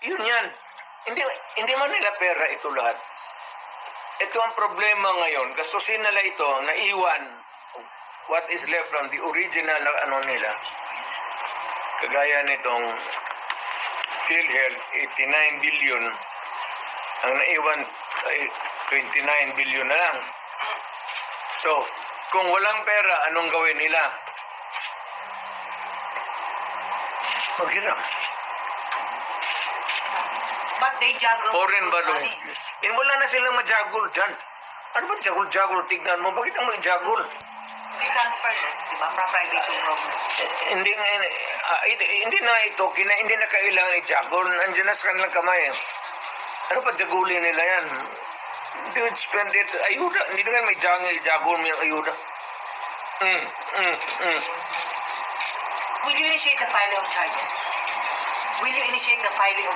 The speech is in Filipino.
Yun yan. Hindi man nila pera ito lahat. Ito ang problema ngayon. Gastusin nila ito, naiwan what is left from the original na ano nila. Kagaya nitong PhilHealth, 89 billion. Ang naiwan ay 29 billion na lang. So, kung walang pera, anong gawin nila? Maghiram. But they juggle. Foreign balloon. money. Wala na silang majagol dyan. Ano ba jagol-jagol? Tignan mo, bakit ang majagol? They transfer them, di ba? From private to government. Hindi na ito, hindi na kailangan i-jagol. Nandiyan na sa kanilang kamay. Ano pa jagulin nila yan? They would spend it. Ayuda. Hindi na may jagol mo yung ayuda. Will you initiate the filing of charges? Will you initiate the filing of